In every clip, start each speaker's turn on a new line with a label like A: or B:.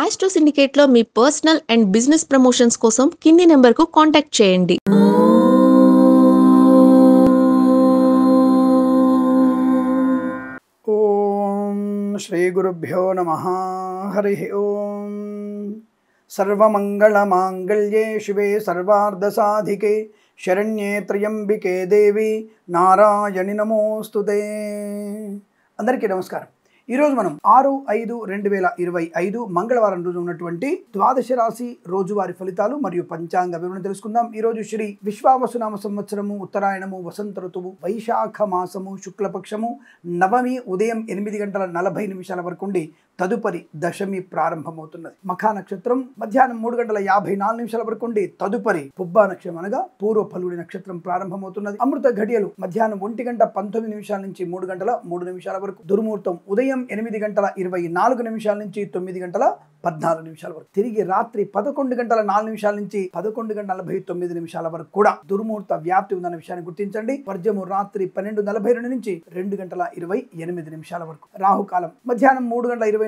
A: Astro సిండికేట్లో మీ personal and business promotions కోసం కింది నెంబర్కు కాంటాక్ట్ చేయండి.
B: ఓం శ్రీ గురుభ్యో నమః. హరి ఓం. సర్వమంగళమాంగళ్యే శివే సర్వార్ధసాధికే శరణ్యే త్ర్యంబికే దేవి నారాయణి నమోస్తుతే. అందరికీ నమస్కారం. ఈరోజు మనం 6/5/2025 మంగళవారం రోజు ఉన్నటువంటి ద్వాదశ రాశి రోజువారి ఫలితాలు మరియు పంచాంగ వివరణ తెలుసుకుందాం. ఈరోజు శ్రీ విశ్వావసునామ సంవత్సరము, ఉత్తరాయణము, వసంత ఋతువు, వైశాఖ మాసము, శుక్లపక్షము, నవమి ఉదయం 8:40 వరకు ఉండి తదుపరి దశమి ప్రారంభమవుతున్నది. మఖా నక్షత్రం మధ్యాహ్నం 3:54 వరకు ఉండి తదుపరి పుబ్బా నక్షత్రం అనగా పూర్వ ఫల్గుడి నక్షత్రం ప్రారంభమవుతున్నది. అమృత ఘడియలు మధ్యాహ్నం 1:19 నుంచి 3:03 వరకు. దుర్ముహూర్తం ఉదయం 8:24 నుంచి 9:14 వరకు. తిరిగి రాత్రి 11:04 నుంచి 11:49 వరకు కూడా దుర్ముహూర్త వ్యాప్తి ఉందన్న విషయాన్ని గుర్తించండి. వర్జము రాత్రి 12:42 నుంచి 2:28 వరకు. రాహుకాలం మధ్యాహ్నం 3:24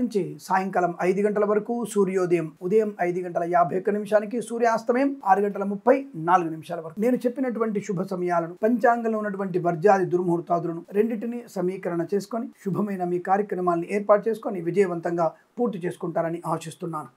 B: నుంచి సాయంకాలం 5 గంటల వరకు. సూర్యోదయం ఉదయం 5:51 సూర్యాస్తమయం 6:34 వరకు. నేను చెప్పినటువంటి శుభ సమయాలను, పంచాంగంలో ఉన్నటువంటి వర్జాది దుర్ముహూర్తాదులను రెండింటినీ సమీకరణ చేసుకొని శుభమైన మీ కార్యక్రమాలను ఏర్పాటు చేసుకొని విజయవంతంగా పూర్తి చేసుకుంటారని ఆశిస్తున్నాను.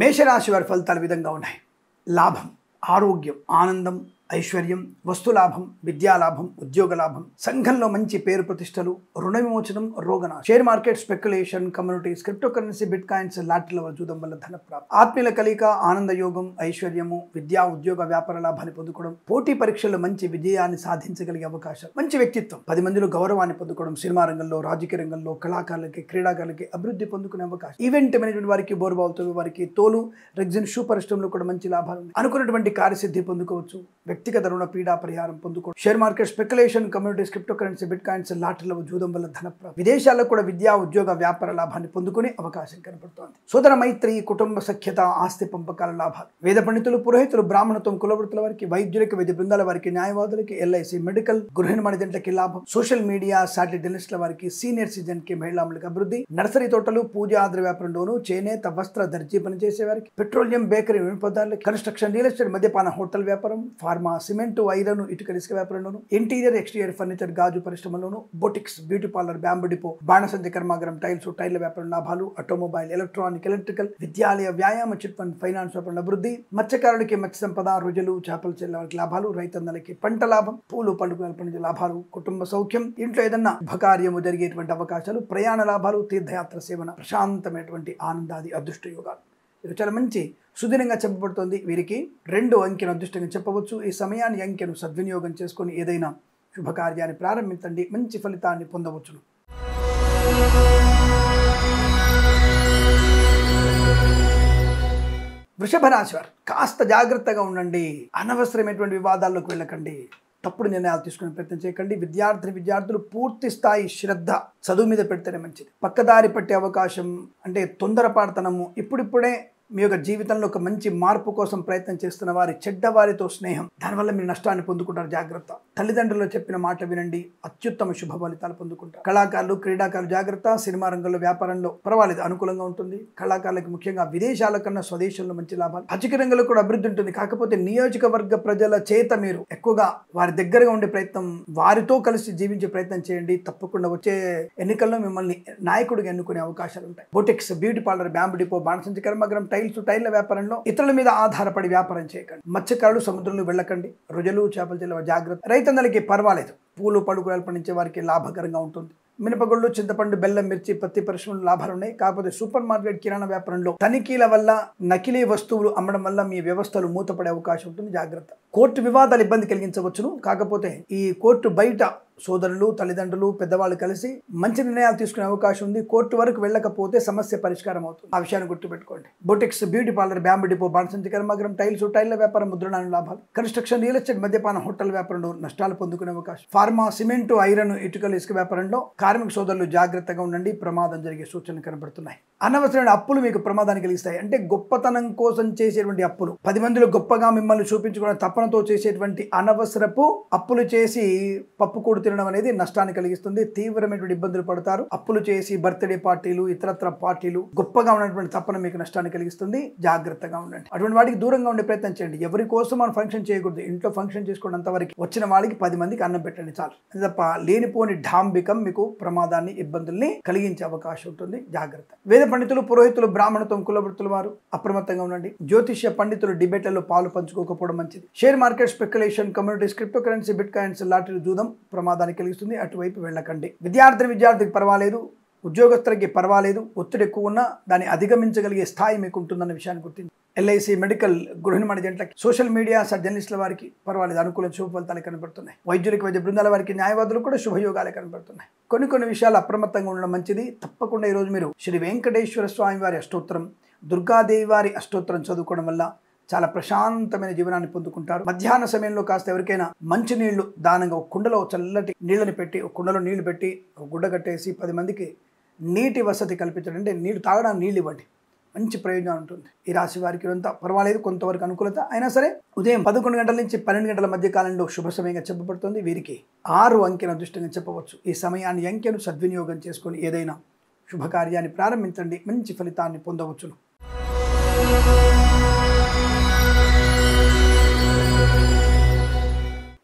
B: మేషరాశి వారి ఫలితాలు విధంగా ఉన్నాయి. లాభం, ఆరోగ్యం, ఆనందం, ఐశ్వర్యం, వస్తులాభం, విద్యాలాభం, ఉద్యోగ లాభం, సంఘంలో మంచి పేరు ప్రతిష్టలు, రుణ విమోచనం, రోగనాశం. Share market, speculation, communities, cryptocurrency, bitcoins, లాటరీల చూడడం వల్ల ధన ప్రాప్తి, ఆత్మీయుల కలిక, ఆనంద యోగం, ఐశ్వర్యము, విద్యా ఉద్యోగ వ్యాపార లాభాన్ని పొందుకోవడం, పోటీ పరీక్షల్లో మంచి విజయాన్ని సాధించగలిగే అవకాశం, మంచి వ్యక్తిత్వం, 10 మందిలో గౌరవాన్ని పొందుకోవడం, సినిమా రంగంలో, రాజకీయ రంగంలో, కళాకారులకి, క్రీడాకారులకి అభివృద్ధి పొందుకునే అవకాశం, ఈవెంట్ మేనేజ్మెంట్ వారికి, బోర్బావుతో వారికి, తోలు రెగ్జిన్ షూ పరిశ్రమలో కూడా మంచి లాభాలు ఉన్నాయి. అనుకున్నటువంటి కార్యసిద్ధి పొందుకోవచ్చు. వ్యక్తిగత రుణ పీడా పరిహారం పొందుకోవడం, share market, speculation, communities, cryptocurrency, bitcoins, లాటరీల జూదం వల్ల ధన ప్రాప్తి, విదేశాల్లో కూడా విద్యా ఉద్యోగ వ్యాపార లాభాన్ని పొందుకునే అవకాశం కనబడుతోంది. సోదర మైత్రి, కుటుంబ సఖ్యత, ఆస్తి పంపకాల లాభాలు, వేద పండితులు, పురోహితులు, బ్రాహ్మణత్వం, కులవృత్తుల వారికి, వైద్యులకి, వైద్య బృందాల వారికి, న్యాయవాదులకి, ఎల్ఐసి, మెడికల్, గృహ నిర్మాణ జంటకి లాభం, సోషల్ మీడియా, శాటిలైట్ జర్నలిస్టుల వారికి, సీనియర్ సిటిజన్ కి, మహిళలకు అభివృద్ధి, నర్సరీ తోటలు, పూజా ఆద్ర వ్యాపారంలోను, చేనేత, వస్త్ర, దర్జీ పనిచేసే వారికి, పెట్రోలియం, బేకరీ, వినియోగదారులకి, కన్స్ట్రక్షన్, రియల్ ఎస్టేట్, మద్యపాన, హోటల్ వ్యాపారం, ఫార్మా, సిమెంట్, ఐరన్, ఇటుక, ఇసుక వ్యాపారంలోను, ఇంటీరియర్, ఎక్స్టీరియర్ ఫర్నిచర్, గాజు పరిశ్రమలోను, boutiques, beauty parlour, bamboo depot, బాణసంచ కర్మాగారం, టైల్స్, టైర్ల వ్యాపారం లాభాలు, ఆటోమొబైల్, ఎలక్ట్రానిక్, ఎలక్ట్రికల్, విద్యాలయ, వ్యాయామ, చిట్ ఫండ్, ఫైనాన్స్ వ్యాపారం అభివృద్ధి, మత్స్యకారులకి మత్స్య సంపద, రుజులు, చేపల చెల్లెలకి లాభాలు, రైతన్నలకి పంట లాభం, పూలు పండుగ పండించే లాభాలు, కుటుంబ సౌఖ్యం, ఇంట్లో ఏదన్నా శుభకార్యము జరిగేటువంటి అవకాశాలు, ప్రయాణ లాభాలు, తీర్థయాత్ర సేవన, ప్రశాంతమైనటువంటి ఆనందాది అదృష్ట యోగాలు. ఇది చాలా మంచి సుదినంగా చెప్పబడుతోంది. వీరికి 2 అంకెను అదృష్టంగా చెప్పవచ్చు. ఈ సమయాన్ని అంకెను సద్వినియోగం చేసుకొని ఏదైనా శుభకార్యాన్ని ప్రారంభించండి, మంచి ఫలితాన్ని పొందవచ్చును. వృషభ రాశి వారు కాస్త జాగ్రత్తగా ఉండండి. అనవసరమైనటువంటి వివాదాల్లోకి వెళ్ళకండి. తప్పుడు నిర్ణయాలు తీసుకునే ప్రయత్నం చేయకండి. విద్యార్థులు పూర్తి స్థాయి శ్రద్ధ చదువు మీద పెడితేనే మంచిది. పక్కదారి పట్టే అవకాశం అంటే తొందరపాటుతనము, ఇప్పుడిప్పుడే మీ యొక్క జీవితంలో ఒక మంచి మార్పు కోసం ప్రయత్నం చేస్తున్న వారి చెడ్డవారితో స్నేహం, దానివల్ల మీరు నష్టాన్ని పొందుకుంటారు. జాగ్రత్త. తల్లిదండ్రులు చెప్పిన మాట వినండి, అత్యుత్తమ శుభ ఫలితాలు పొందుకుంటారు. కళాకారులు, క్రీడాకారులు జాగ్రత్త. సినిమా రంగంలో, వ్యాపారంలో పర్వాలేదు, అనుకూలంగా ఉంటుంది. కళాకారులకు ముఖ్యంగా విదేశాల కన్నా స్వదేశంలో మంచి లాభాలు. రాజకీయ రంగంలో కూడా అభివృద్ధి ఉంటుంది. కాకపోతే నియోజకవర్గ ప్రజల చేత మీరు ఎక్కువగా వారి దగ్గరగా ఉండే ప్రయత్నం, వారితో కలిసి జీవించే ప్రయత్నం చేయండి. తప్పకుండా వచ్చే ఎన్నికల్లో మిమ్మల్ని నాయకుడిగా ఎన్నుకునే అవకాశాలు ఉంటాయి. Boutiques, beauty parlour, bamboo depot, బాణసంచ కర్మాగారం, టైర్ల వ్యాపారంలో ఇతరుల మీద ఆధారపడి వ్యాపారం చేయకండి. మత్స్యకారులు సముద్రంలో వెళ్ళకండి. రుజులు, చేపల చెల్లెల జాగ్రత్త. రైతన్నలకి పర్వాలేదు, పూలు పండుగలు పండించే వారికి లాభకరంగా ఉంటుంది. మినపగుళ్ళు, చింతపండు, బెల్లం, మిర్చి, పత్తి పరిశ్రమలు లాభాలు ఉన్నాయి. కాకపోతే సూపర్ మార్కెట్, కిరాణా వ్యాపారంలో తనిఖీల వల్ల, నకిలీ వస్తువులు అమ్మడం వల్ల మీ వ్యవస్థలు మూతపడే అవకాశం ఉంటుంది. జాగ్రత్త. కోర్టు వివాదాలు ఇబ్బంది కలిగించవచ్చును. కాకపోతే ఈ కోర్టు బయట సోదరులు, తల్లిదండ్రులు, పెద్దవాళ్ళు కలిసి మంచి నిర్ణయాలు తీసుకునే అవకాశం ఉంది. కోర్టు వరకు వెళ్ళకపోతే సమస్య పరిష్కారం అవుతుంది. ఆ విషయాన్ని గుర్తుపెట్టుకోండి. Boutiques, beauty parlour, bamboo depot, బాణసంచ కర్మాగారం, టైల్స్, టైర్ల వ్యాపారం, ముద్రణాలు లాభాలు, కన్స్ట్రక్షన్, రియల్ ఎస్టేట్, మద్యపాన, హోటల్ వ్యాపారంలో నష్టాలు పొందుకునే అవకాశం, ఫార్మా, సిమెంట్, ఐరన్, ఇటుకలు, ఇసుక వ్యాపారంలో కార్మిక సోదరులు జాగ్రత్తగా ఉండండి. ప్రమాదం జరిగే సూచనలు కనబడుతున్నాయి. అనవసరమైన అప్పులు మీకు ప్రమాదాన్ని కలిగిస్తాయి. అంటే గొప్పతనం కోసం చేసేటువంటి అప్పులు, 10 మందిలో గొప్పగా మిమ్మల్ని చూపించుకునే తపనతో చేసేటువంటి అనవసరపు అప్పులు చేసి పప్పు కూడు తినడం అనేది నష్టాన్ని కలిగిస్తుంది. తీవ్రమైనటువంటి ఇబ్బందులు పడతారు. అప్పులు చేసి బర్త్డే పార్టీలు, ఇతరత్ర పార్టీలు, గొప్పగా ఉన్నటువంటి తపన మీకు నష్టాన్ని కలిగిస్తుంది. జాగ్రత్తగా ఉండండి. అటువంటి వాటికి దూరంగా ఉండే ప్రయత్నం చేయండి. ఎవరి కోసం మనం ఫంక్షన్ చేయకూడదు. ఇంట్లో ఫంక్షన్ చేసుకున్నంత వరకు వచ్చిన వాళ్ళకి 10 మందికి అన్నం పెట్టండి చాలు. అది తప్ప లేనిపోని ఢాంబికం మీకు ప్రమాదాన్ని, ఇబ్బందుల్ని కలిగించే అవకాశం ఉంటుంది. జాగ్రత్త. వేద పండితులు, పురోహితులు, బ్రాహ్మణత్వం, కులవృత్తుల వారు అప్రమత్తంగా ఉండండి. జ్యోతిష్య పండితులు డిబేట్లలో పాలు పంచుకోకపోవడం మంచిది. Share market, speculation, communities, cryptocurrency, bitcoins, lottery జూదం ప్రమాదాన్ని కలిగిస్తుంది. అటువైపు వెళ్ళకండి. విద్యార్థికి పర్వాలేదు, ఉద్యోగస్తులకి పర్వాలేదు, ఒత్తిడి ఎక్కువ ఉన్నా దాన్ని అధిగమించగలిగే స్థాయి మీకు ఉంటుందన్న విషయాన్ని గుర్తించి ఎల్ఐసి మెడికల్, గృహ నిర్మాణ జంటలకి, సోషల్ మీడియా జర్నలిస్టుల వారికి పర్వాలేదు, అనుకూల శుభ ఫలితాలు కనబడుతున్నాయి. వైద్యులకి, వైద్య బృందాల వారికి, న్యాయవాదులు కూడా శుభయోగాలే కనబడుతున్నాయి. కొన్ని విషయాలు అప్రమత్తంగా ఉండడం మంచిది. తప్పకుండా ఈరోజు మీరు శ్రీ వెంకటేశ్వర స్వామి వారి అష్టోత్తరం, దుర్గాదేవి వారి అష్టోత్తరం చదువుకోవడం వల్ల చాలా ప్రశాంతమైన జీవనాన్ని పొందుకుంటారు. మధ్యాహ్న సమయంలో కాస్త ఎవరికైనా మంచి నీళ్లు దానంగా ఒక కుండలో చల్లటి నీళ్ళని పెట్టి, ఒక కుండలో నీళ్లు పెట్టి ఒక గుడ్డ కట్టేసి 10 మందికి నీటి వసతి కల్పించడం. అంటే నీళ్లు తాగడానికి నీళ్ళు ఇవ్వండి. మంచి ప్రయోజనం ఉంటుంది. ఈ రాశి వారికి అంతా పర్వాలేదు, కొంతవరకు అనుకూలత అయినా సరే ఉదయం 11 గంటల నుంచి 12 గంటల మధ్య కాలంలో శుభ సమయంగా చెప్పబడుతుంది. వీరికి 6 అంకెను అదృష్టంగా చెప్పవచ్చు. ఈ సమయాన్ని, అంకెను సద్వినియోగం చేసుకొని ఏదైనా శుభకార్యాన్ని ప్రారంభించండి. మంచి ఫలితాన్ని పొందవచ్చును.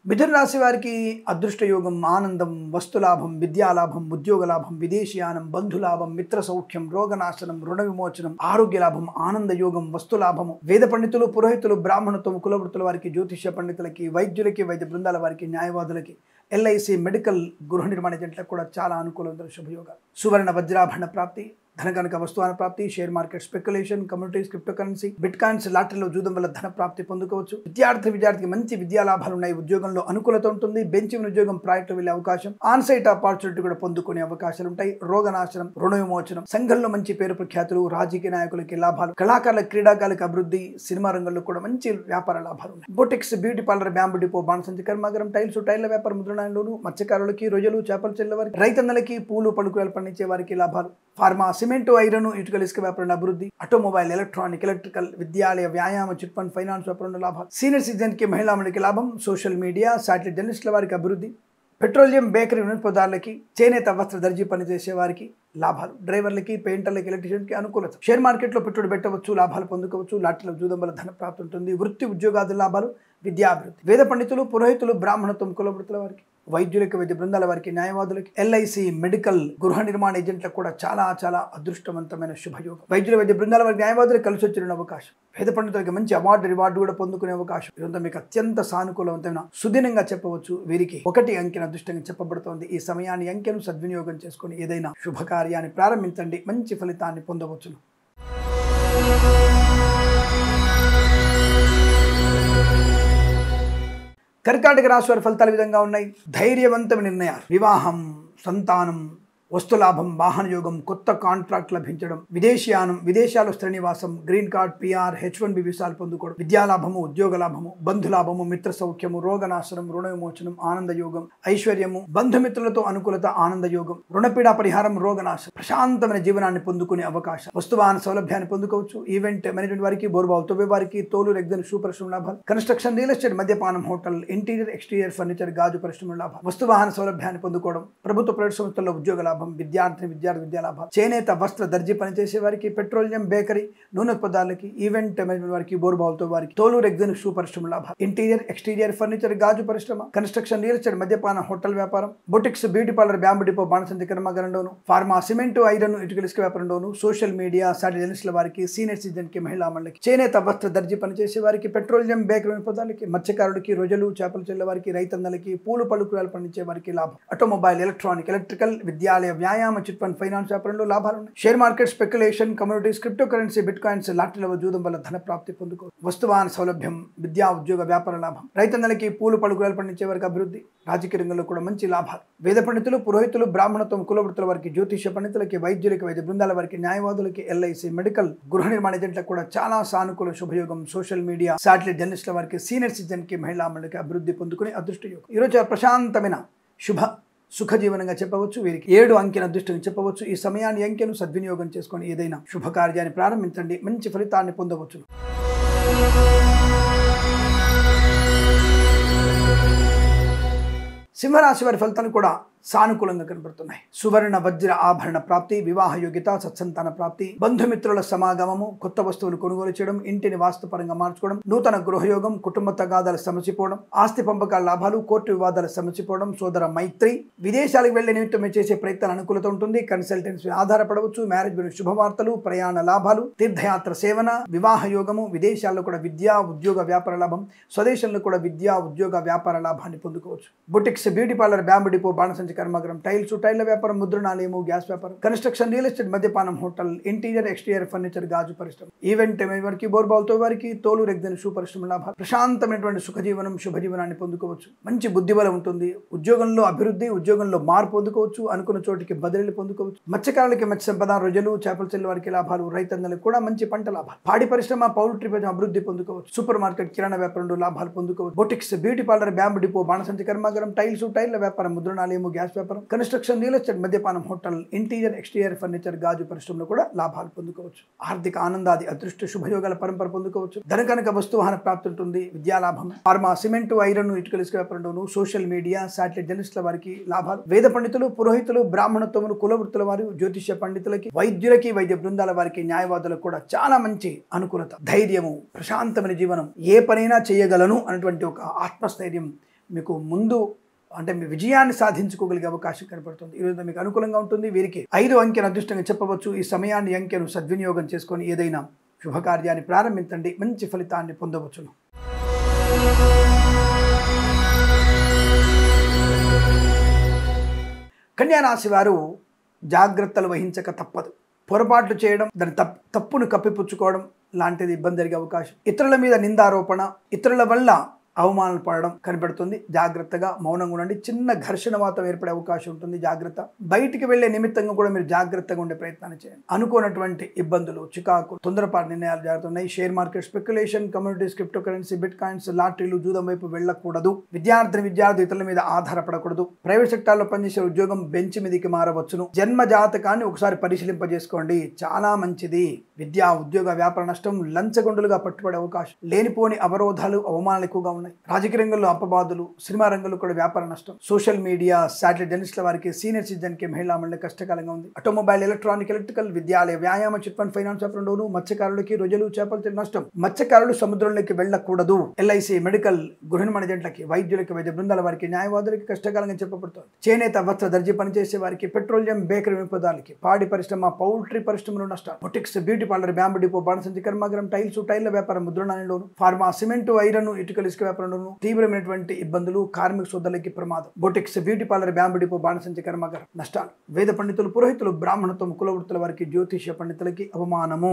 B: మిథున రాశి వారికి అదృష్ట యోగం, ఆనందం, వస్తులాభం, విద్యాలాభం, ఉద్యోగ లాభం, విదేశీయానం, బంధులాభం, మిత్ర సౌఖ్యం, రోగనాశనం, రుణ విమోచనం, ఆరోగ్య లాభం, ఆనంద యోగం, వస్తులాభము. వేద పండితులు, పురోహితులు, బ్రాహ్మణత్వం, కులవృత్తుల వారికి, జ్యోతిష్య పండితులకి, వైద్యులకి, వైద్య బృందాల వారికి, న్యాయవాదులకి, ఎల్ఐసి మెడికల్, గృహ నిర్మాణ జంటలకు కూడా చాలా అనుకూలమైన శుభయోగాలు. సువర్ణ వజ్రాభరణ ప్రాప్తి, ధనకనక వస్తువాన ప్రాప్తి, share market, speculation, communities, cryptocurrency, bitcoins, లాటరీలో జూదం వల్ల ధన ప్రాప్తి పొందుకోవచ్చు. విద్యార్థికి మంచి విద్యా లాభాలు ఉన్నాయి. ఉద్యోగంలో అనుకూలత ఉంటుంది. బెంచ్ ఉద్యోగం ప్రాజెక్టు వెళ్ళే అవకాశం, ఆన్ సైట్ ఆపర్చునిటీ కూడా పొందుకునే అవకాశాలు ఉంటాయి. రోగనాశనం, రుణ విమోచనం, సంఘంలో మంచి పేరు ప్రఖ్యాతులు, రాజకీయ నాయకులకి లాభాలు, కళాకారుల, క్రీడాకారులకు అభివృద్ధి, సినిమా రంగంలో కూడా మంచి వ్యాపార లాభాలు ఉన్నాయి. Boutiques, beauty parlour, bamboo depot, బాణసంచి కర్మాగారం, టైల్స్, టైర్ల వ్యాపారం, ముద్రణాయంలోను, మత్స్యకారులకి, రొయ్యలు, చేపలు చెల్లె వారికి, రైతన్నలకి, పూలు పలుకులు పండించే వారికి లాభాలు. ఫార్మా, సిమెంటు, ఐరన్, ఇటుకల, ఇసుక వ్యాపారం అభివృద్ధి. ఆటోమొబైల్, ఎలక్ట్రానిక్, ఎలక్ట్రికల్, విద్యాలయ, వ్యాయామ, చిట్ ఫండ్, ఫైనాన్స్ వ్యాపారంలో లాభాలు. సీనియర్ సిటిజన్కి, మహిళా మండలికి లాభం. సోషల్ మీడియా, శాటిలైట్ జర్నలిస్టుల వారికి అభివృద్ధి. పెట్రోలియం, బేకరీ, వినోదపదార్థాలకి, చేనేత, వస్త్ర, దర్జీ పనిచేసే వారికి లాభాలు. డ్రైవర్లకి, పెయింటర్లకి, ఎలక్ట్రీషియన్కి అనుకూలత. షేర్ మార్కెట్లో పెట్టుబడి పెట్టవచ్చు, లాభాలు పొందుకోవచ్చు. లాటరీలో జూదం వల్ల ధన ప్రాప్తి ఉంటుంది. వృత్తి, ఉద్యోగాది లాభాలు, విద్యాభివృద్ధి. వేద పండితులు, పురోహితులు, బ్రాహ్మణత్వం, కులవృత్తుల వారికి, వైద్యులకి, వైద్య బృందాల వారికి, న్యాయవాదులకి, ఎల్ఐసి మెడికల్, గృహ నిర్మాణ ఏజెంట్లకు కూడా చాలా అదృష్టవంతమైన శుభయోగం. వైద్యుల, వైద్య బృందాల వారికి, న్యాయవాదులకు కలిసి వచ్చిన అవకాశం. వేద పండితులకి మంచి రివార్డు కూడా పొందుకునే అవకాశం. ఇదంతా మీకు అత్యంత సానుకూలవంతమైన సుదినంగా చెప్పవచ్చు. వీరికి 1 అంకెను అదృష్టంగా చెప్పబడుతోంది. ఈ సమయాన్ని, అంకెను సద్వినియోగం చేసుకుని ఏదైనా శుభకార్యాన్ని ప్రారంభించండి. మంచి ఫలితాన్ని పొందవచ్చును. కర్కాటక రాశి వారి ఫలితాలు విధంగా ఉన్నాయి. ధైర్యవంతమైన నిర్ణయాలు, వివాహం, సంతానం, వస్తులాభం, వాహన యోగం, కొత్త కాంట్రాక్ట్ లభించడం, విదేశీయానం, విదేశాల్లో స్థిర నివాసం, గ్రీన్ కార్డ్, PR, H1B వీసాలు పొందుకోవడం, విద్యాలాభము, ఉద్యోగ లాభము, బంధులాభము, మిత్ర సౌఖ్యము, రోగనాశనం, రుణ విమోచనం, ఆనంద యోగం, ఐశ్వర్యము, బంధుమిత్రులతో అనుకూలత, ఆనంద యోగం, రుణపీడా పరిహారం, రోగనాశనం, ప్రశాంతమైన జీవనాన్ని పొందుకునే అవకాశం, వస్తువాహన సౌలభ్యాన్ని పొందుకోవచ్చు. ఈవెంట్ మేనేజ్మెంట్ వారికి, బోర్బావు తవ్వే వారికి, తోలు, రెగ్జన్, షూ పరిశ్రమ లాభాలు, కన్స్ట్రక్షన్, రియల్ ఎస్టేట్, మద్యపానం, హోటల్, ఇంటీరియర్, ఎక్స్టీరియర్ ఫర్నిచర్, గాజు పరిశ్రమ లాభాలు, వస్తువాహన సౌలభ్యాన్ని పొందుకోవడం, ప్రభుత్వ ప్రైవేట్ సంస్థల్లో ఉద్యోగ లాభం, విద్యార్థి విద్యా లాభాలు, చేనేత, వస్త్ర, దర్జీ పనిచేసే వారికి, పెట్రోలియం, బేకరీ, నూనె పదార్థాలకి, ఈవెంట్ మేనేజ్మెంట్ వారికి, బోర్బావులతో వారికి, తోలు, రెగ్జన్, షూ పరిశ్రమ లాభాలు, ఇంటీరియర్, ఎక్స్టీరియర్ ఫర్నిచర్, గాజు పరిశ్రమ, కన్స్ట్రక్షన్, రియల్ ఎస్టేట్, మద్యపాన, హోటల్ వ్యాపారం, boutiques, beauty parlour, bamboo depot, బాణసంచి కర్మాగారంలోను, ఫార్మా, సిమెంటు, ఐరన్, ఇటుకల, ఇసుక వ్యాపారంలోను, సోషల్ మీడియా, శాటిలైట్ జర్నలిస్టుల వారికి, సీనియర్ సిటిజన్కి, మహిళా మండలికి, చేనేత, వస్త్ర, దర్జీ పనిచేసే వారికి, పెట్రోలియం, బేకరీ పదార్థాలకి, మత్స్యకారులకి, రొయ్యలు, చేపలు చెల్లె వారికి, రైతన్నలకి, పూలు పలుకులు పండించే వారికి లాభం. ఆటోమొబైల్, ఎలక్ట్రానిక్, ఎలక్ట్రికల్, విద్యాలయ, వ్యాయామ, చిట్ ఫండ్, ఫైనాన్స్ వ్యాపారంలో లాభాలు ఉన్నాయి. Share market, speculation, communities, cryptocurrency, bitcoins, లాటరీలో జూదం వల్ల ధన ప్రాప్తి పొందుకోవచ్చు. వస్తువాహన సౌలభ్యం, విద్యా, ఉద్యోగ, వ్యాపార లాభం, రైతన్నలకి, పూలు పలుకులు పండించే వారికి అభివృద్ధి, రాజకీయ రంగంలో కూడా మంచి లాభాలు. వేద పండితులు, పురోహితులు, బ్రాహ్మణత్వం, కులవృత్తుల వారికి, జ్యోతిష్య పండితులకి, వైద్యులకి, వైద్య బృందాల వారికి, న్యాయవాదులకి, ఎల్ఐసి మెడికల్, గృహ నిర్మాణ ఏజెంట్లకు కూడా చాలా సానుకూల శుభయోగం. సోషల్ మీడియా, శాటిలైట్ జర్నలిస్టుల వారికి, సీనియర్ సిటిజన్కి, మహిళా మండలికి అభివృద్ధి పొందుకుని అదృష్ట యోగం. ఈరోజు ప్రశాంతమైన శుభ సుఖజీవనంగా చెప్పవచ్చు. వీరికి 7 అంకెను అదృష్టంగా చెప్పవచ్చు. ఈ సమయాన్ని అంకెను సద్వినియోగం చేసుకొని ఏదైనా శుభకార్యాన్ని ప్రారంభించండి, మంచి ఫలితాన్ని పొందవచ్చు. సింహరాశి వారి ఫలితాలు కూడా సానుకూలంగా కనబడుతున్నాయి. సువర్ణ వజ్ర ఆభరణ ప్రాప్తి, వివాహ యోగ్యత, సత్సంతాన ప్రాప్తి, బంధుమిత్రుల సమాగమము, కొత్త వస్తువులు కొనుగోలు చేయడం, ఇంటిని వాస్తుపరంగా మార్చుకోవడం, నూతన గృహయోగం, కుటుంబ తగాదాలు సమసిపోవడం, ఆస్తి పంపకాల లాభాలు, కోర్టు వివాదాలు సమసిపోవడం, సోదర మైత్రి, విదేశాలకు వెళ్లే నిమిత్తం చేసే ప్రయత్నాలు అనుకూలత ఉంటుంది. కన్సల్టెన్సీ ఆధారపడవచ్చు. మ్యారేజ్ గురించి శుభవార్తలు, ప్రయాణ లాభాలు, తీర్థయాత్ర సేవన, వివాహ యోగము, విదేశాల్లో కూడా విద్యా ఉద్యోగ వ్యాపార లాభం, స్వదేశంలో కూడా విద్యా ఉద్యోగ వ్యాపార లాభాన్ని పొందుకోవచ్చు. Boutiques, beauty parlour, bamboo depot, బాణసంచ కర్మాగారం, టైల్స్, టైళ్ల వ్యాపారం, ముద్రణాలయము, గ్యాస్ వ్యాపారం, కన్స్ట్రక్షన్, రియల్ ఎస్టేట్, మద్యపానం, హోటల్, ఇంటీరియర్ ఎక్స్టీరియర్ ఫర్నిచర్, గాజు పరిశ్రమ, ఈవెంట్ వారికి, బోర్బాల్తో వారికి, తోలు రెగ్జన్ షూ పరిశ్రమ లాభాలు, ప్రశాంతమైనటువంటి సుఖజీవనం, శుభజీవనాన్ని పొందుకోవచ్చు. మంచి బుద్ధిబలం ఉంటుంది. ఉద్యోగంలో అభివృద్ధి, ఉద్యోగంలో మార్పు పొందుకోవచ్చు. అనుకున్న చోటికి బదిలీలు పొందుకోవచ్చు. మత్స్యకారులకి మత్స్య సంపద, రొయ్యలు, చేపల చెల్లు వారికి లాభాలు, రైతన్నలకు కూడా మంచి పంట లాభాలు, పాడి పరిశ్రమ, పౌల్ట్రీ పరిశ్రమ అభివృద్ధి పొందుకోవచ్చు. సూపర్ మార్కెట్, కిరాణా వ్యాపారంలో లాభాలు పొందుకోవచ్చు. Boutiques, beauty parlour, bamboo depot, బాణసంచ కర్మాగారం, టైల్స్, టైళ్ల వ్యాపారం, ముద్రణాలయము, గ్యాస్ వ్యాపారం, కన్స్ట్రక్షన్, రియల్ ఎస్టేట్, మద్యపానం, హోటల్, ఇంటీరియర్ ఎక్స్టీరియర్ ఫర్నిచర్, గాజు పరిశ్రమలో కూడా లాభాలు పొందుకోవచ్చు. ఆర్థిక ఆనందాది అదృష్ట శుభయోగాల పరంపర పొందుకోవచ్చు. ధనకనక వస్తువాహన ప్రాప్తి ఉంటుంది. విద్యాలాభం, ఫార్మా, సిమెంట్, ఐరన్, ఇటుకల ఇసుక వ్యాపారంలోను, సోషల్ మీడియా, శాటిలైట్ జర్నలిస్టుల వారికి లాభాలు, వేద పండితులు, పురోహితులు, బ్రాహ్మణత్వములు, కులవృత్తుల వారు, జ్యోతిష్య పండితులకి, వైద్యులకి, వైద్య బృందాల వారికి, న్యాయవాదులకు కూడా చాలా మంచి అనుకూలత. ధైర్యము, ప్రశాంతమైన జీవనం, ఏ పనైనా చేయగలను అన్నటువంటి ఒక ఆత్మస్థైర్యం మీకు ముందు అంటే మీ విజయాన్ని సాధించుకోగలిగే అవకాశం కనపడుతుంది. ఈరోజు మీకు అనుకూలంగా ఉంటుంది. వీరికి 5 అంకెను అదృష్టంగా చెప్పవచ్చు. ఈ సమయాన్ని అంకెను సద్వినియోగం చేసుకొని ఏదైనా శుభకార్యాన్ని ప్రారంభించండి, మంచి ఫలితాన్ని పొందవచ్చును. కన్యా రాశి వారు జాగ్రత్తలు వహించక తప్పదు. పొరపాట్లు చేయడం, దాని తప్పును కప్పిపుచ్చుకోవడం లాంటిది ఇబ్బంది జరిగే అవకాశం, ఇతరుల మీద నిందారోపణ, ఇతరుల వల్ల అవమానాలు పడడం కనబడుతుంది. జాగ్రత్తగా మౌనంగా ఉండండి. చిన్న ఘర్షణ వాతం ఏర్పడే అవకాశం ఉంటుంది. జాగ్రత్త. బయటికి వెళ్లే నిమిత్తంగా కూడా మీరు జాగ్రత్తగా ఉండే ప్రయత్నాన్ని చేయండి. అనుకోనటువంటి ఇబ్బందులు, చికాకు, తొందరపాటు నిర్ణయాలు జరుగుతున్నాయి. Share market, speculation, communities, cryptocurrency, bitcoins, లాటరీలు, జూదం వైపు వెళ్ళకూడదు. విద్యార్థి ఇతరుల మీద ఆధారపడకూడదు. ప్రైవేట్ సెక్టార్లో పనిచేసే ఉద్యోగం బెంచ్ మీదకి మారవచ్చును. జన్మ జాతకాన్ని ఒకసారి పరిశీలింపజేసుకోండి, చాలా మంచిది. విద్యా ఉద్యోగ వ్యాపార నష్టం, లంచగొండులుగా పట్టుబడే అవకాశం, లేనిపోని అవరోధాలు, అవమానాలు ఎక్కువగా ఉన్నాయి. రాజకీయ రంగంలో అపవాదులు, సినిమా రంగంలో కూడా వ్యాపార నష్టం, సోషల్ మీడియా, శాటిలైట్ జర్నలిస్టుల వారికి, సీనియర్ సిటిజన్ కి, మహిళా మండలి కష్టకాలంగా ఉంది. ఆటోమొబైల్, ఎలక్ట్రానిక్, ఎలక్ట్రికల్, విద్యాలయ, వ్యాయామ, చిట్ ఫండ్, ఫైనాన్స్ వ్యాపారంలోను, మత్స్యకారులకి, రొయ్యలు, చేపల చెల్లు నష్టం, మత్స్యకారులు సముద్రంలోకి వెళ్ళకూడదు. ఎల్ఐసి, మెడికల్, గృహ నిర్మాణజంట్లకి, వైద్యులకి, వైద్య బృందాల వారికి, న్యాయవాదులకి కష్టకాలంగా చెప్పబడుతుంది. చేనేత, వస్త్ర, దర్జీ పనిచేసే వారికి, పెట్రోలియం, బేకరీ వినోదాలకి, పాడి పరిశ్రమ, పౌల్ట్రీ పరిశ్రమలో నష్టాలు, boutiques, beauty parlour, bamboo depot, బాణసంచి కర్మాగారం, టైల్స్, టైళ్ల వ్యాపారం, ముద్రణాలయంలోను, ఫార్మా, సిమెంట్, ఐరన్, ఇటుకల ఇసుక వ్యాపారంలోను తీవ్రమైనటువంటి ఇబ్బందులు, కార్మిక సోదరులకి ప్రమాదం. Boutiques, beauty parlour, bamboo depot, బాణసంచి కర్మాగారం నష్టాలు. వేద పండితులు, పురోహితులు, బ్రాహ్మణత్వం, కులవృత్తుల వారికి, జ్యోతిష్య పండితులకి అవమానము.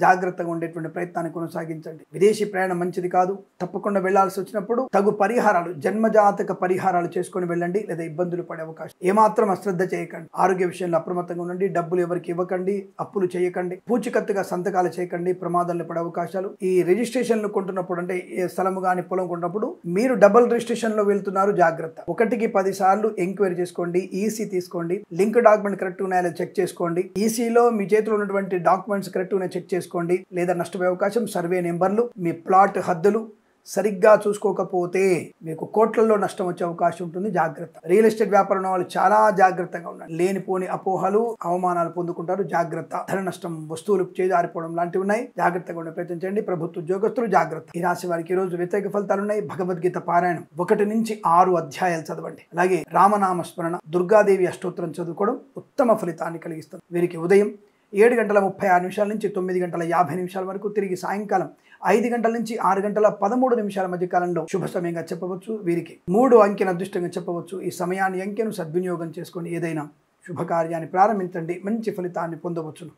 B: జాగ్రత్తగా ఉండేటువంటి ప్రయత్నాన్ని కొనసాగించండి. విదేశీ ప్రయాణం మంచిది కాదు. తప్పకుండా వెళ్లాల్సి వచ్చినప్పుడు తగు పరిహారాలు, జన్మజాతక పరిహారాలు చేసుకుని వెళ్ళండి, లేదా ఇబ్బందులు పడే అవకాశం. ఏమాత్రం అశ్రద్ధ చేయకండి. ఆరోగ్య విషయంలో అప్రమత్తంగా ఉండండి. డబ్బులు ఎవరికి ఇవ్వకండి, అప్పులు చేయకండి, పూచికత్తుగా సంతకాలు చేయకండి, ప్రమాదాలు పడే అవకాశాలు. ఈ రిజిస్ట్రేషన్లు కొంటున్నప్పుడు, అంటే ఏ స్థలము కానీ పొలం కొంటున్నప్పుడు మీరు డబుల్ రిజిస్ట్రేషన్ లో వెళ్తున్నారు, జాగ్రత్త. 1కి 10 సార్లు ఎంక్వైరీ చేసుకోండి. ఈసీ తీసుకోండి. లింక్ డాక్యుమెంట్ కరెక్ట్ ఉన్నాయో చెక్ చేసుకోండి. ఈసీలో మీ చేతిలో ఉన్నటువంటి డాక్యుమెంట్స్ కరెక్ట్ ఉన్నాయో చెక్ చేసుకోండి. లేదా నష్టపోయే అవకాశం. సర్వే నెంబర్లు, మీ ప్లాట్ హద్దులు సరిగ్గా చూసుకోకపోతే మీకు కోట్లలో నష్టం వచ్చే అవకాశం ఉంటుంది. జాగ్రత్త. రియల్ ఎస్టేట్ వ్యాపారం వాళ్ళు చాలా జాగ్రత్తగా ఉండాలి. లేనిపోని అపోహలు, అవమానాలు పొందుకుంటారు. జాగ్రత్త. ధన నష్టం, వస్తువులు చేజారిపోవడం లాంటివి ఉన్నాయి. జాగ్రత్తగా ఉండే ప్రయత్నం చేయండి. ప్రభుత్వ ఉద్యోగస్తులు జాగ్రత్త. ఈ రాశి వారికి ఈ రోజు వ్యతిరేక ఫలితాలు ఉన్నాయి. భగవద్గీత పారాయణం 1 నుంచి 6 అధ్యాయాలు చదవండి. అలాగే రామనామ స్మరణ, దుర్గాదేవి అష్టోత్తరం చదువుకోవడం ఉత్తమ ఫలితాన్ని కలిగిస్తుంది. వీరికి ఉదయం 7:36 నుంచి 9:50 వరకు, తిరిగి సాయంకాలం 5 నుంచి 6:13 మధ్య కాలంలో శుభ సమయంగా చెప్పవచ్చు. వీరికి 3 అంకెను అదృష్టంగా చెప్పవచ్చు. ఈ సమయాన్ని అంకెను సద్వినియోగం చేసుకొని ఏదైనా శుభకార్యాన్ని ప్రారంభించండి, మంచి ఫలితాన్ని పొందవచ్చును.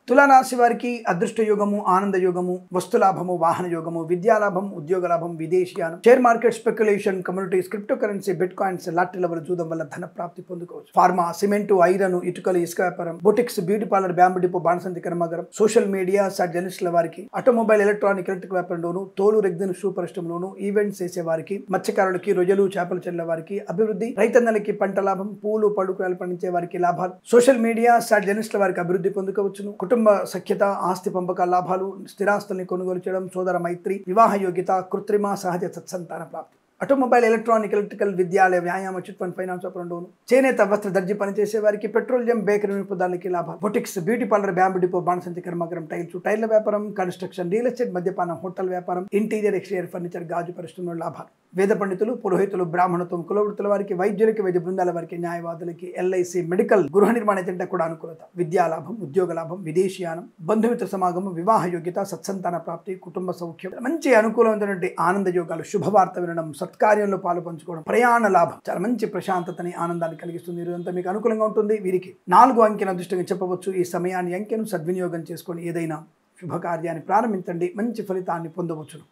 B: తులారాశి వారికి అదృష్ట యోగము, ఆనంద యోగము, వస్తులాభము, వాహన యోగము, విద్యాలాభం, ఉద్యోగ లాభం, విదేశీయానం, share market speculation, communities, cryptocurrency, bitcoins, lottery level చూడడం వల్ల ధన ప్రాప్తి పొందుకోవచ్చు. ఫార్మా, సిమెంటు, ఐరన్, ఇటుకలు, ఇసుక వ్యాపారం, boutiques, beauty parlour, bamboo depot, బాణసంతి కర్మాగారం, సోషల్ మీడియా, జర్నలిస్టుల వారికి, ఆటోమొబైల్, ఎలక్ట్రానిక్, ఎలక్ట్రిక్ వ్యాపారంలోను, తోలు, రెగ్జిన్, షూ పరిశ్రమలోను, ఈవెంట్స్ చేసే వారికి, మత్స్యకారులకి, రొయ్యలు, చేపలు చెల్లె వారికి అభివృద్ధి, రైతన్నలకి పంట లాభం, పూలు పడుకులు పండించే వారికి లాభాలు, సోషల్ మీడియా, జర్నలిస్టుల వారికి అభివృద్ధి పొందుకోవచ్చును. కుటుంబ సఖ్యత, ఆస్తి పంపకాల లాభాలు, స్థిరాస్తుల్ని కొనుగోలు చేయడం, సోదర మైత్రి, వివాహ యోగ్యత, కృత్రిమ సహజ సత్సంతాన ప్రాప్తి. ఆటోమొబైల్, ఎలక్ట్రానిక్, ఎలక్ట్రికల్, విద్యాలయ, వ్యాయామ, చిట్ ఫండ్, ఫైనాన్స్ వ్యాపారంలోను, చేనేత, వస్త్ర, దర్జీ పనిచేసే వారికి, పెట్రోలియం, బేకరీ వినియోగదారులకి లాభాలు, boutiques, beauty parlour, bamboo depot, బాణసంతి కర్మాగారం, టైర్ల వ్యాపారం, కన్స్ట్రక్షన్, రియల్ ఎస్టేట్, మద్యపానం, హోటల్ వ్యాపారం, ఇంటీరియర్, ఎక్స్టీరియర్ ఫర్నిచర్, గాజు పరిశ్రమలో లాభాలు. వేద పండితులు, పురోహితులు, బ్రాహ్మణత్వం, కులవృత్తుల వారికి, వైద్యులకి, వైద్య బృందాల వారికి, న్యాయవాదులకి, ఎల్ఐసి, మెడికల్, గృహ నిర్మాణ ఏజెంట్ కూడా అనుకూలత. విద్యాలాభం, ఉద్యోగ లాభం, విదేశీయానం, బంధుమిత్ర సమాగమం, వివాహ యోగ్యత, సత్సంతాన ప్రాప్తి, కుటుంబ సౌఖ్యం, మంచి అనుకూలమైనటువంటి ఆనంద యోగాలు, శుభవార్త వినడం, సత్కార్యంలో పాలుపంచుకోవడం, ప్రయాణ లాభం, చాలా మంచి ప్రశాంతతని, ఆనందాన్ని కలిగిస్తుంది. ఈరోజంతా మీకు అనుకూలంగా ఉంటుంది. వీరికి 4 అంకెను అదృష్టంగా చెప్పవచ్చు. ఈ సమయాన్ని, అంకెను సద్వినియోగం చేసుకొని ఏదైనా శుభకార్యాన్ని ప్రారంభించండి, మంచి ఫలితాన్ని పొందవచ్చును.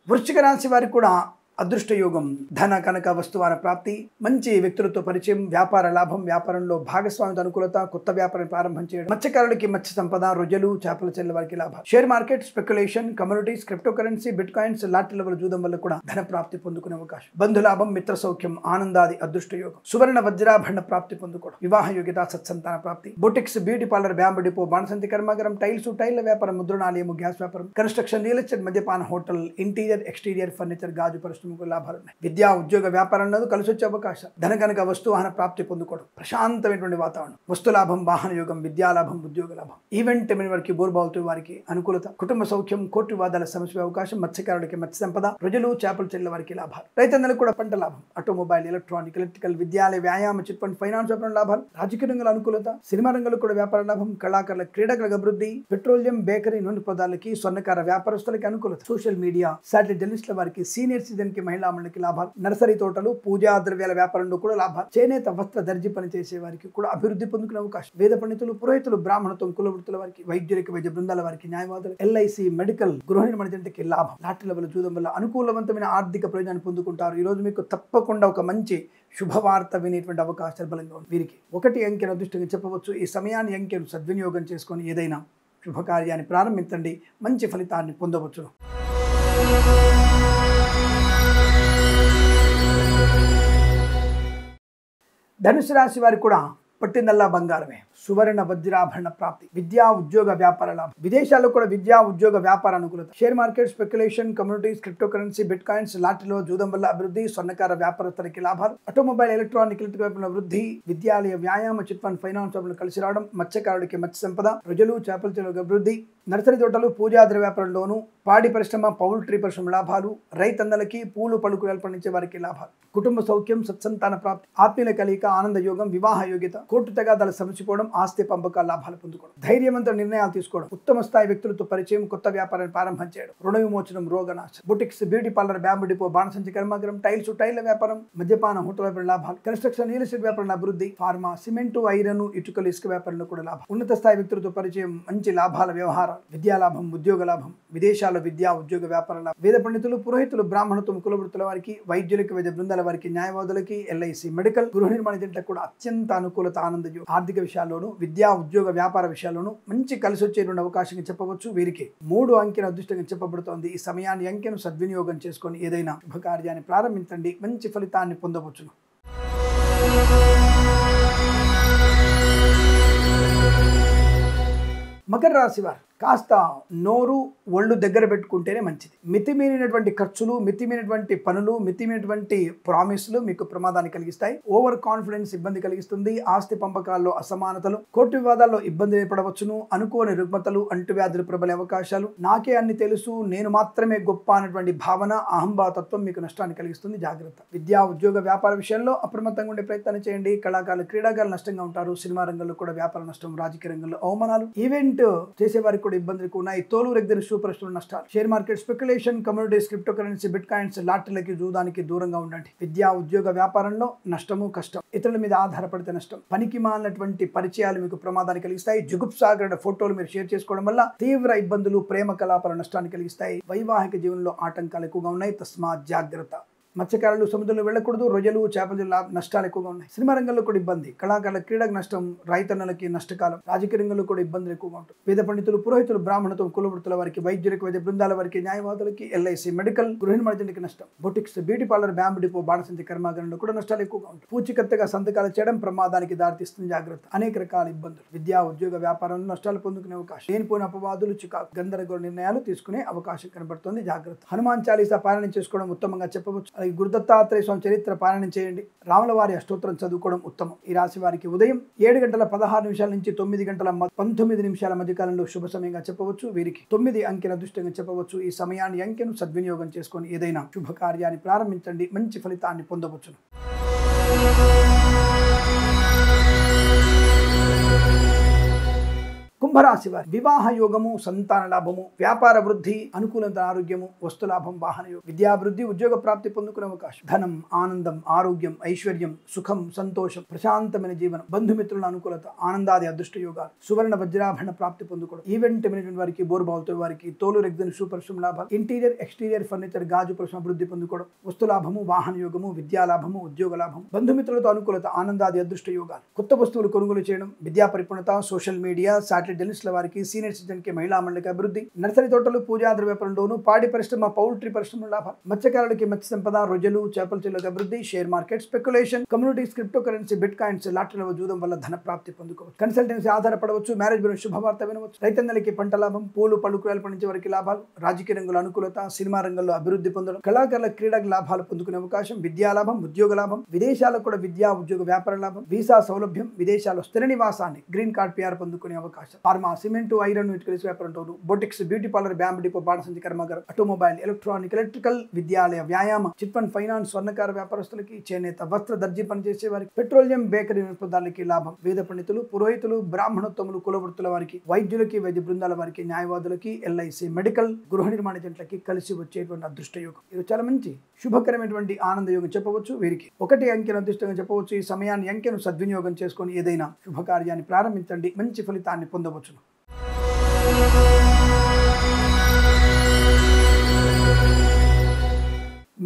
B: వృశ్చిక రాశి వారికి కూడా అదృష్ట యోగం, ధన కనక వస్తువాన ప్రాప్తి, మంచి వ్యక్తులతో పరిచయం, వ్యాపార లాభం, వ్యాపారంలో భాగస్వామ్య అనుకూలత, కొత్త వ్యాపారం ప్రారంభం చేయడం, మత్స్యకారులకి మత్స్య సంపద, రొయ్యలు, చేపల చెల్లె వారికి లాభాలు, share market speculation, communities, cryptocurrency, bitcoins, lottery level చూడడం వల్ల కూడా ధన ప్రాప్తి పొందుకునే అవకాశం. బంధులాభం, మిత్ర సౌఖ్యం, ఆనందాది అదృష్ట యోగం, సువర్ణ వజ్రాభరణ ప్రాప్తి పొందుకోవడం, వివాహ యోగ్యత, సత్సంతాన ప్రాప్తి, boutiques, beauty parlour, bamboo depot, బాణసంతి కర్మాగారం, టైర్ల వ్యాపారం, ముద్రణాలయము, గ్యాస్ వ్యాపారం, కన్స్ట్రక్షన్, రియల్ ఎస్టేట్, మద్యపాన, హోటల్, ఇంటీరియర్, ఎక్స్టీరియర్ ఫర్నిచర్, గాజు పరిశ్రమ లాభాలు ఉన్నాయి. విద్యా, ఉద్యోగ, వ్యాపారంలో కలిసి వచ్చే అవకాశం, ధన కనుక వస్తువాహన ప్రాప్తి పొందుకోవడం, ప్రశాంతమైనటువంటి వాతావరణం, వస్తులాభం, వాహన యోగం, విద్యాలాభం, ఉద్యోగ లాభం, ఈవెంట్ వారికి, బోర్బావుతూ వారికి అనుకూలత, కుటుంబ సౌఖ్యం, కోర్టు వివాదాల సమస్య అవకాశం, మత్స్యకారులకి మత్స్య సంపద, రొయ్యలు, చేపలు చెల్లె వారికి లాభాలు, రైతన్నలకు కూడా పంట లాభం, ఆటోమొబైల్, ఎలక్ట్రానిక్, ఎలక్ట్రికల్, విద్యాలయ, వ్యాయామ, చిట్ ఫండ్, ఫైనాన్స్ వ్యాపారం లాభాలు, రాజకీయ రంగాల అనుకూలత, సినిమా రంగంలో కూడా వ్యాపార లాభం, కళాకారుల, క్రీడాకారుల అభివృద్ధి, పెట్రోలియం, బేకరీ, నూనె పదార్థాలకి, స్వర్ణకార వ్యాపారస్తులకి అనుకూలత, సోషల్ మీడియా, శాటిలైట్ జర్నలిస్టుల వారికి, సీనియర్ సిటిజన్ కి, మహిళా మండలికి లాభాలు, నర్సరీ తోటలు, పూజా ద్రవ్యాల వ్యాపారంలో కూడా లాభాలు, చేనేత, వస్త్ర, దర్జీ పని చేసే వారికి కూడా అభివృద్ధి పొందుకునే అవకాశం. వేద పండితులు, పురోహితులు, బ్రాహ్మణత్వం, కులవృత్తుల వారికి, వైద్యులకి, వైద్య బృందాల వారికి, న్యాయవాదులు, ఎల్ఐసి, మెడికల్, గృహ నిర్మాణ ఏజెంట్కి లాభం, లాటరీ లెవెల్ చూడడం వల్ల అనుకూలవంతమైన ఆర్థిక ప్రయోజనాన్ని పొందుకుంటారు. ఈ రోజు మీకు తప్పకుండా ఒక మంచి శుభవార్త వినేటువంటి అవకాశాలు బలంగా ఉంది. వీరికి 1 అంకెను అదృష్టంగా చెప్పవచ్చు. ఈ సమయాన్ని, అంకెను సద్వినియోగం చేసుకొని ఏదైనా శుభకార్యాన్ని ప్రారంభించండి, మంచి ఫలితాన్ని పొందవచ్చు. ధనుసు రాశి వారికి కూడా పట్టిందల్లా బంగారమే, సువర్ణ వజ్రాభరణ ప్రాప్తి, విద్యా, ఉద్యోగ, వ్యాపార లాభం, విదేశాల్లో కూడా విద్యా, ఉద్యోగ, వ్యాపార అనుకూలత, share market speculation, communities, cryptocurrency, bitcoins, లాటరీలో జూదం వల్ల అభివృద్ధి, స్వర్ణకార వ్యాపారస్తులకి లాభాలు, ఆటోమొబైల్, ఎలక్ట్రానిక్, ఎలక్ట్రిక్ వ్యాపారంలో వృద్ధి, విద్యాలయ, వ్యాయామ, చిట్ ఫండ్, ఫైనాన్స్ వ్యాపారంలో కలిసి రావడం, మత్స్యకారుడికి మత్స్య సంపద, రొయ్యలు, చేపల చెరువు అభివృద్ధి, నర్సరీ తోటలు, పూజాద్ర వ్యాపారంలోను, పాడి పరిశ్రమ, పౌల్ట్రీ పరిశ్రమ లాభాలు, రైతన్నలకి, పూలు పలుకులు పండించే వారికి లాభాలు, కుటుంబ సౌఖ్యం, సత్సంతాన ప్రాప్తి, ఆత్మీయుల కలిక, ఆనంద యోగం, వివాహ యోగ్యత, కోర్టు తగాదాలు సమసిపోవడం, ఆస్తి పంపకాల లాభాలు పొందుకోవడం, ధైర్యవంతమైన నిర్ణయాలు తీసుకోవడం, ఉత్తమ స్థాయి వ్యక్తులతో పరిచయం, కొత్త వ్యాపారాన్ని ప్రారంభం చేయడం, రుణ విమోచనం, రోగనాశం, boutiques, beauty parlour, bamboo depot, బాణసంచి కర్మాగారం, టైర్ల వ్యాపారం, మద్యపాన, హోటల్ వ్యాపారం లాభాలు, కన్స్ట్రక్షన్, రియల్ ఎస్టేట్ వ్యాపారంలో అభివృద్ధి, ఫార్మా, సిమెంటు, ఐరన్, ఇటుకలు, ఇసుక వ్యాపారంలో కూడా లాభం, ఉన్నత స్థాయి వ్యక్తులతో పరిచయం, మంచి లాభాల వ్యవహారాలు, విద్యాలాభం, ఉద్యోగ లాభం, విదేశాల్లో విద్యా, ఉద్యోగ, వ్యాపార లాభం, వేద పండితులు, పురోహితులు, బ్రాహ్మణత్వం, కులవృత్తుల వారికి, వైద్యులకి, వైద్య బృందాల వారికి, న్యాయవాదులకి, ఎల్ఐసి, మెడికల్, గృహ నిర్మాణ ఏజెంట్లకు కూడా అత్యంత అనుకూలత, ఆనంద యోగం, ఆర్థిక విషయాల్లోనూ, విద్యా, ఉద్యోగ, వ్యాపార విషయాల్లోనూ మంచి కలిసి వచ్చేటువంటి అవకాశంగా చెప్పవచ్చు. వీరికి 3 అంకెను అదృష్టంగా చెప్పబడుతోంది. ఈ సమయాన్ని, అంకెను సద్వినియోగం చేసుకొని ఏదైనా శుభకార్యాన్ని ప్రారంభించండి, మంచి ఫలితాన్ని పొందవచ్చును. మకర రాశి వారు కాస్త నోరు ఒళ్ళు దగ్గర పెట్టుకుంటేనే మంచిది. మితిమీరినటువంటి ఖర్చులు, మితిమీరినటువంటి పనులు, మితిమీరినటువంటి ప్రామిస్లు మీకు ప్రమాదాన్ని కలిగిస్తాయి. ఓవర్ కాన్ఫిడెన్స్ ఇబ్బంది కలిగిస్తుంది. ఆస్తి పంపకాల్లో అసమానతలు, కోర్టు వివాదాల్లో ఇబ్బంది ఏర్పడవచ్చును. అనుకోని రుగ్మతలు, అంటువ్యాధులు ప్రబలే అవకాశాలు, నాకే అన్ని తెలుసు, నేను మాత్రమే గొప్ప అనేటువంటి భావన, అహంభావతత్వం మీకు నష్టాన్ని కలిగిస్తుంది. జాగ్రత్త. విద్యా, ఉద్యోగ, వ్యాపార విషయంలో అప్రమత్తంగా ఉండే ప్రయత్నాన్ని చేయండి. కళాకారులు, క్రీడాకారులు నష్టంగా ఉంటారు. సినిమా రంగంలో కూడా వ్యాపార నష్టం, రాజకీయ రంగంలో అవమానాలు, ఈవెంట్ చేసే వారికి కూడా ఇబ్బందులు ఎక్కువ ఉన్నాయి. తోలు రెగ్గిన సూపర్స్టులు నష్టాలు. Share market speculation, communities, cryptocurrency, bitcoins, లాటరీలకి జూదానికి దూరంగా ఉండండి. విద్యా ఉద్యోగ వ్యాపారంలో నష్టము కష్టం. ఇతరుల మీద ఆధారపడితే నష్టం. పనికి మాలినటువంటి పరిచయాలు మీకు ప్రమాదాన్ని కలిగిస్తాయి. జుగుప్సాగర ఫోటోలు మీరు షేర్ చేసుకోవడం వల్ల తీవ్ర ఇబ్బందులు, ప్రేమ కలాపాల నష్టాన్ని కలిగిస్తాయి. వైవాహిక జీవనంలో ఆటంకాలు ఎక్కువగా ఉన్నాయి. తస్మాత్ జాగ్రత్త. మత్స్యకారులు సముద్రంలో వెళ్ళకూడదు. రొయ్యలు, చేపలు నష్టాలు ఎక్కువగా ఉన్నాయి. సినిమా రంగంలో కూడా ఇబ్బంది. కళాకారుల క్రీడకు నష్టం. రైతన్నలకి నష్టకాలం. రాజకీయ రంగంలో కూడా ఇబ్బందులు ఎక్కువగా ఉంటాయి. వేద పండితులు, పురోహితులు, బ్రాహ్మణత్వం, కులవృత్తుల వారికి, వైద్యులకు, వైద్య బృందాల వారికి, న్యాయవాదులకి, ఎల్ఐసి, మెడికల్, గృహ నిర్మాణానికి నష్టం. Boutiques, beauty parlour, bamboo depot, బాణసంచి కర్మాగారంలో కూడా నష్టాలు ఎక్కువగా ఉంటాయి. పూచికత్తగా సంతకాలు చేయడం ప్రమాదానికి దారితీస్తుంది. జాగ్రత్త. అనేక రకాల ఇబ్బందులు. విద్యా ఉద్యోగ వ్యాపారంలో నష్టాలు పొందుకునే అవకాశం. లేనిపోయిన అపవాదులు, చికాకు, గందరగోళ నిర్ణయాలు తీసుకునే అవకాశం కనబడుతుంది. జాగ్రత్త. హనుమాన్ చాలీసా పారాయణం చేసుకోవడం ఉత్తమంగా చెప్పవచ్చు. అలాగే గురుదత్తాత్రేయ స్వామి చరిత్ర పారాయణం చేయండి. రాముల వారి అష్టోత్తరం చదువుకోవడం ఉత్తమం. ఈ రాశి వారికి ఉదయం 7:16 నుంచి 9:19 మధ్యకాలంలో శుభ సమయంగా చెప్పవచ్చు. వీరికి 9 అంకెను అదృష్టంగా చెప్పవచ్చు. ఈ సమయాన్ని అంకెను సద్వినియోగం చేసుకొని ఏదైనా శుభకార్యాన్ని ప్రారంభించండి. మంచి ఫలితాన్ని పొందవచ్చును. కుంభరాశి వారి వివాహ యోగము, సంతాన లాభము, వ్యాపార వృద్ధి, అనుకూలత, ఆరోగ్యము, వస్తులాభం, వాహన యోగం, విద్యాభివృద్ధి, ఉద్యోగ ప్రాప్తి పొందుకునే అవకాశం. ధనం, ఆనందం, ఆరోగ్యం, ఐశ్వర్యం, సుఖం, సంతోషం, ప్రశాంతమైన జీవనం, బంధుమిత్రుల అనుకూలత, ఆనందాది అదృష్ట యోగాలు, సువర్ణ వజ్రాభరణ ప్రాప్తి పొందుకోవడం, ఈవెంట్ మేనేజ్మెంట్ వారికి, బోర్బావుతో వారికి, తోలు రెగ్జిన్ సూపర్ శుభ లాభాలు, ఇంటీరియర్, ఎక్స్టీరియర్ ఫర్నిచర్, గాజు పరిశ్రమ అభివృద్ధి పొందుకోవడం, వస్తులాభము, వాహన యోగము, విద్యా లాభము, ఉద్యోగ లాభం, బంధుమిత్రులతో అనుకూలత, ఆనందాది అదృష్ట యోగాలు, కొత్త వస్తువులు కొనుగోలు చేయడం, విద్యా పరిపూర్ణత, సోషల్ మీడియా, శాటిలైట్ జర్నలిస్టుల వారికి, సీనియర్ సిటిజన్ కి, మహిళా మండలికి అభివృద్ధి, నర్సరీ తోటలు, పూజాద్ర వ్యాపారంలోను, పాడి పరిశ్రమ, పౌల్ట్రీ పరిశ్రమ లాభాలు, మత్స్యకారులకి మత్స్య సంపద, రొయ్యలు, చేపల చెల్లకు అభివృద్ధి, share market speculation, communities, cryptocurrency, bitcoins, లాటరీల జూదం వల్ల ధన ప్రాప్తి పొందుకోవచ్చు. కన్సల్టెన్సీ ఆధారపడవచ్చు. మ్యారేజ్ గురించి శుభవార్త వినవచ్చు. రైతన్నలకి పంట లాభం, పూలు, పళ్ళు, కూరలు పండించే వారికి లాభాలు, రాజకీయ రంగంలో అనుకూలత, సినిమా రంగంలో అభివృద్ధి పొందడం, కళాకారుల క్రీడకు లాభాలు పొందుకునే అవకాశం, విద్యా లాభం, ఉద్యోగ లాభం, విదేశాలకు కూడా విద్యా ఉద్యోగ వ్యాపార లాభం, వీసా సౌలభ్యం, విదేశాల్లో స్థిర నివాసాన్ని, గ్రీన్ కార్డ్ PR పొందుకునే అవకాశం, ఫార్మా, సిమెంటు, ఐరన్, ఇటుకలు వ్యాపారం, boutiques, beauty parlour, bamboo depot, బాణసంచి కర్మాగారం, ఆటోమొబైల్, ఎలక్ట్రానిక్, ఎలక్ట్రికల్, విద్యాలయ, వ్యాయామ, చిట్ ఫండ్, ఫైనాన్స్, స్వర్ణకార వ్యాపారస్తులకి, చేనేత, వస్త్ర, దర్జీ పనిచేసే వారికి, పెట్రోలియం, బేకరీ వినోదాలకి లాభం, వేద పండితులు, పురోహితులు, బ్రాహ్మణోత్తములు, కులవృత్తుల వారికి, వైద్యులకి, వైద్య బృందాల వారికి, న్యాయవాదులకి, ఎల్ఐసి, మెడికల్, గృహ నిర్మాణ జంటలకి కలిసి వచ్చేటువంటి అదృష్ట యోగం. ఇది చాలా మంచి శుభకరమైనటువంటి ఆనంద యోగం చెప్పవచ్చు. వీరికి 1 అంకెను అదృష్టంగా చెప్పవచ్చు. ఈ సమయాన్ని అంకెను సద్వినియోగం చేసుకొని ఏదైనా శుభకార్యాన్ని ప్రారంభించండి. మంచి ఫలితాన్ని పొందవచ్చును.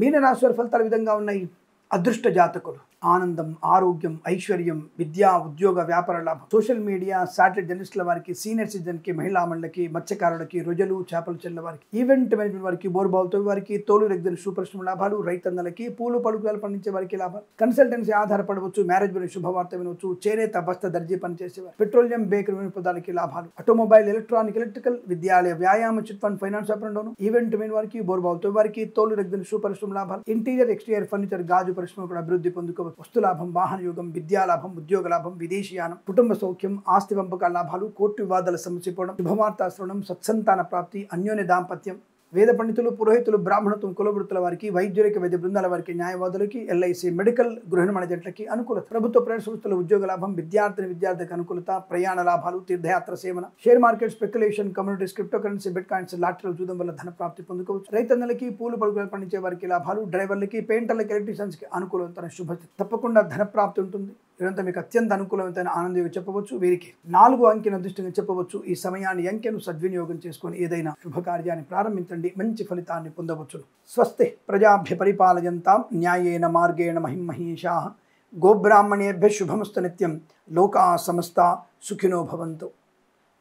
B: మీనరాశి వారి ఫలితాలు విధంగా ఉన్నాయి. అదృష్ట జాతకులు ఆనందం, ఆరోగ్యం, ఐశ్వర్యం, విద్యా ఉద్యోగ వ్యాపార లాభం, సోషల్ మీడియా, శాటిలైట్ జర్నలిస్టుల వారికి, సీనియర్ సిటిజన్ కి, మహిళా మండలికి, మత్స్యకారులకి, రొయ్యలు, చేపలు చెల్ల వారికి, ఈవెంట్ మేనేజ్మెంట్ వారికి, బోర్బావుతో వారికి, తోలు రెగ్జిన్ సూపర్ శుభ లాభాలు, రైతన్నలకి, పూలు, పలుకులు పండించే వారికి లాభాలు, కన్సల్టెన్సీ ఆధారపడవచ్చు. మ్యారేజ్ గురించి శుభవార్త వినవచ్చు. చేనేత, వస్త్ర, దర్జీ పనిచేసేవారు, పెట్రోలియం, బేకరీ వినోదాలకి లాభాలు, ఆటోమొబైల్, ఎలక్ట్రానిక్, ఎలక్ట్రికల్, విద్యాలయ, వ్యాయామ, చిట్ ఫండ్, ఫైనాన్స్ వ్యాపారంలోను, ఈవెంట్ మేనేజ్ వారికి, బోర్బావుతో వారికి, తోలు రెగ్జిన్ సూపర్ శుభ లాభాలు, ఇంటీరియర్, ఎక్స్టీరియర్ ఫర్నిచర్, గాజు పరిశ్రమ కూడా అభివృద్ధి పొందుకోవచ్చు. వస్తులాభం, వాహన యోగం, విద్యా లాభం, ఉద్యోగ లాభం, విదేశీయానం, కుటుంబ సౌఖ్యం, ఆస్తి పంపకాల లాభాలు, కోర్టు వివాదాల సమస్యపోవడం, శుభవార్త శ్రవణం, సత్సంతాన ప్రాప్తి, అన్యోన్య దాంపత్యం, వేద పండితులు, పురోహితులు, బ్రాహ్మణత్వం, కులవృత్తుల వారికి, వైద్యులకి, వైద్య బృందాల వారికి, న్యాయవాదులకి, ఎల్ఐసి, మెడికల్, గృహ నిర్మాణ జంటలకి అనుకూలత, ప్రభుత్వ ప్రైవేట్ సంస్థల ఉద్యోగ లాభం, విద్యార్థికి అనుకూలత, ప్రయాణ లాభాలు, తీర్థయాత్ర సేవన, share market speculation, communities, cryptocurrency, bitcoins, లాటరీల జూదం వల్ల ధన ప్రాప్తి పొందుకోవచ్చు. రైతన్నలకి, పూలు, పలుకులు పండించే వారికి లాభాలు, డ్రైవర్లకి, పెయింటర్లకి, ఎలక్ట్రీషియన్స్ కి అనుకూలత, శుభ తప్పకుండా ధన ప్రాప్తి ఉంటుంది. ఇదంతా మీకు అత్యంత అనుకూలమైన ఆనందంగా చెప్పవచ్చు. వీరికి 4 అంకెను అదృష్టంగా చెప్పవచ్చు. ఈ సమయాన్ని అంకెను సద్వినియోగం చేసుకొని ఏదైనా శుభకార్యాన్ని ప్రారంభించండి. మంచి ఫలితాన్ని పొందవచ్చు. స్వస్తి ప్రజాభ్య పరిపాలయంతాం న్యాయేన మార్గేణ మహిమహీషాః గోబ్రాహ్మణేభ్య శుభమస్తు నిత్యం లోకా సమస్త సుఖినో భవంతు.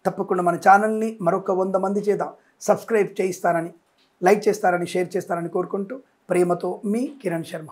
B: తప్పకుండా మన ఛానల్ని మరొక 100 మంది చేత సబ్స్క్రైబ్ చేయిస్తారని, లైక్ చేస్తారని, షేర్ చేస్తారని కోరుకుంటూ ప్రేమతో మీ కిరణ్ శర్మ.